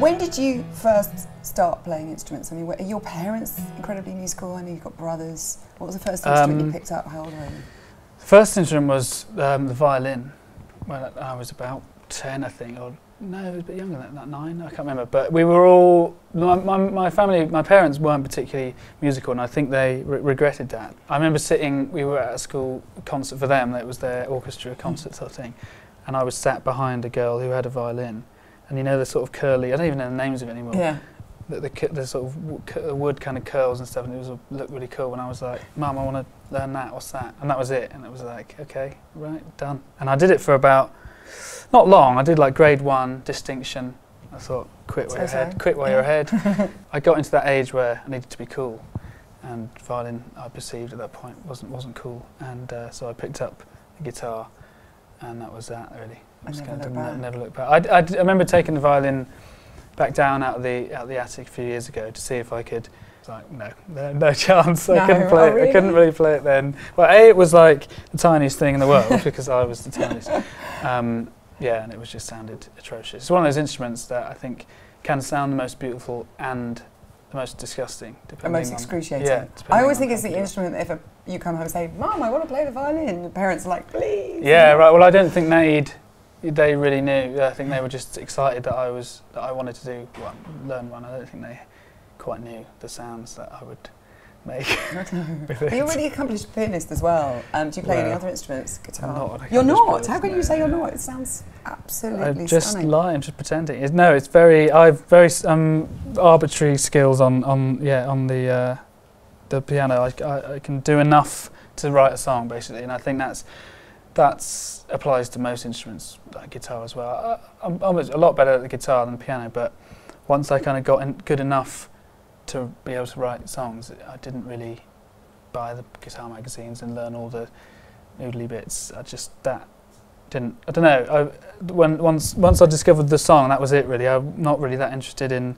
When did you first start playing instruments? I mean, are your parents incredibly musical? I know you've got brothers. What was the first instrument you picked up? How old were you? The first instrument was the violin. When I was about 10, I think, or no, it was a bit younger than that, 9, I can't remember. But we were all, my family, my parents weren't particularly musical, and I think they regretted that. I remember we were at a school concert for them, it was their orchestra concert sort of thing, and I was sat behind a girl who had a violin, and you know the sort of curly, I don't even know the names of it anymore. Yeah. The sort of wood kind of curls and stuff, and it looked really cool. And I was like, Mum, I want to learn that. What's that? And that was it. And it was like, okay, right, done. And I did it for about, not long. I did like grade 1 distinction. I thought, quit while you're ahead. I got into that age where I needed to be cool, and violin, I perceived at that point, wasn't cool. And so I picked up the guitar, and that was that really. Never looked back. I remember taking the violin back down out of the attic a few years ago to see if I could. It's like no chance. I couldn't play it. Really? I couldn't really play it then. Well, it was like the tiniest thing in the world because I was the tiniest. Yeah, and it just sounded atrocious. It's one of those instruments that I think can sound the most beautiful and the most disgusting. The most excruciating. Yeah, I always think it's the instrument that if you come home and say, Mum, I want to play the violin, the parents are like, please. Yeah, right. Well, I don't think they really knew. I think they were just excited that I wanted to learn one. I don't think they quite knew the sounds that I would make. But you're a really accomplished pianist as well. Do you play any other instruments? Guitar? I'm not. You're not? How can you say you're not? It sounds absolutely just stunning. lying, just pretending. No, it's I've very arbitrary skills on the piano. I can do enough to write a song basically, and I think that applies to most instruments, like guitar as well. I'm a lot better at the guitar than the piano, but once I kind of got good enough to be able to write songs, I didn't really buy the guitar magazines and learn all the noodly bits. I don't know. Once I discovered the song, that was it really. I'm not really that interested in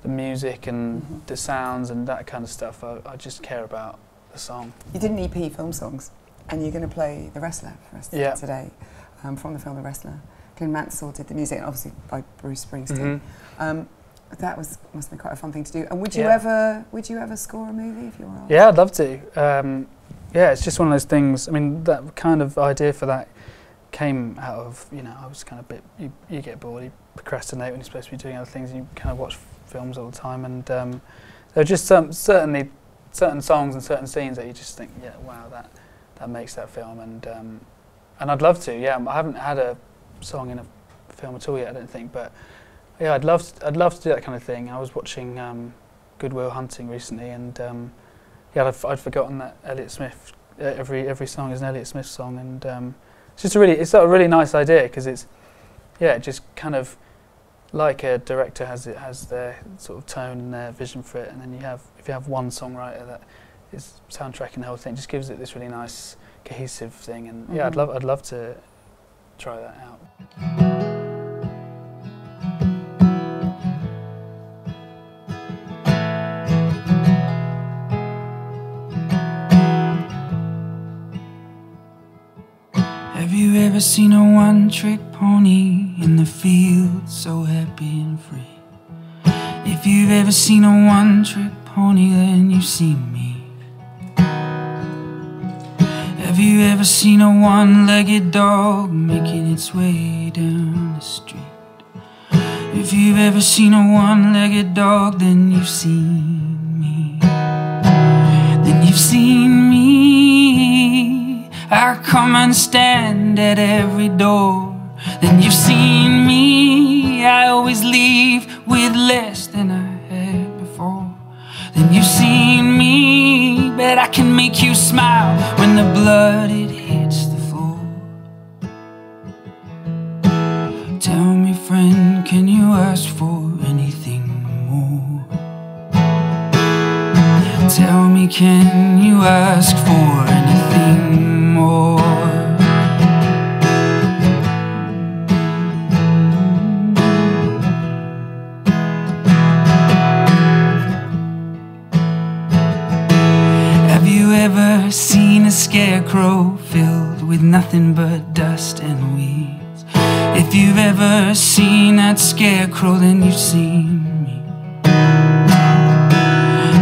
the music and the sounds and that kind of stuff. I just care about the song. You did an EP, Film Songs. And you're going to play The Wrestler for us today, from the film The Wrestler. Glyn Mansell did the music, and obviously by Bruce Springsteen. That must have been quite a fun thing to do. And would you ever score a movie if you were asked? Yeah, I'd love to. Yeah, it's just one of those things. I mean, that kind of idea for that came out of, I was kind of you get bored, you procrastinate when you're supposed to be doing other things, and you kind of watch films all the time. And there are just certainly certain songs and certain scenes that you just think, yeah, wow, that makes that film, and I'd love to. Yeah, I haven't had a song in a film at all yet, I don't think, but yeah, I'd love to do that kind of thing. I was watching Good Will Hunting recently, and yeah, I'd forgotten that Elliott Smith. Every song is an Elliott Smith song, and it's a really nice idea because it just kind of like a director has their sort of tone and their vision for it, and then if you have one songwriter that is soundtracking the whole thing, just gives it this really nice cohesive thing, and yeah, I'd love to try that out. Have you ever seen a one-trick pony in the field, so happy and free? If you've ever seen a one-trick pony, then you've seen me. Have you ever seen a one-legged dog making its way down the street? If you've ever seen a one-legged dog, then you've seen me. Then you've seen me. I come and stand at every door. Then you've seen me. I always leave with less than I had before. Then you've seen me, but I can make you smile when the blood it hits the floor. Tell me, friend, can you ask for anything more? Tell me, can you ask for anything more? Ever seen a scarecrow filled with nothing but dust and weeds? If you've ever seen that scarecrow, then you've seen me.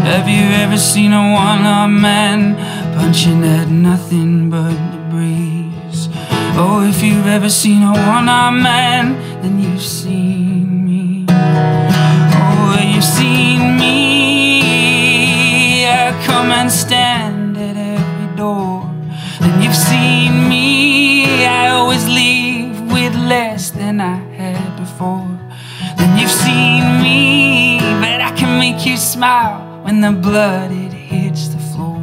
Have you ever seen a one-armed man punching at nothing but the breeze? Oh, if you've ever seen a one-armed man, then you've seen me. Oh, you've seen me. I come and stand at every door. Then you've seen me. I always leave with less than I had before. Then you've seen me, but I can make you smile when the blood it hits the floor.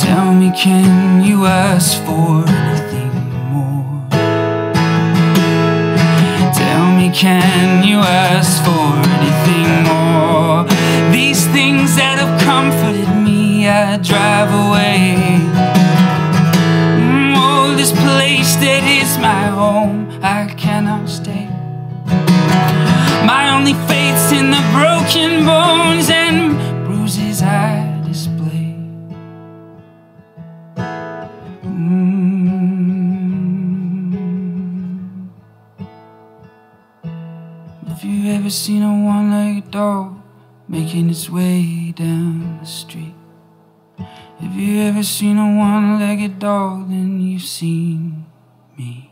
Tell me, can you ask for anything more? Tell me, can you ask for anything more? These things that have comforted me, I drive away. Oh, this place that is my home, I cannot stay. My only faith's in the broken bones and bruises I display. Have you ever seen a one-legged dog making its way down the street? Have you ever seen a one-legged dog, then you've seen me.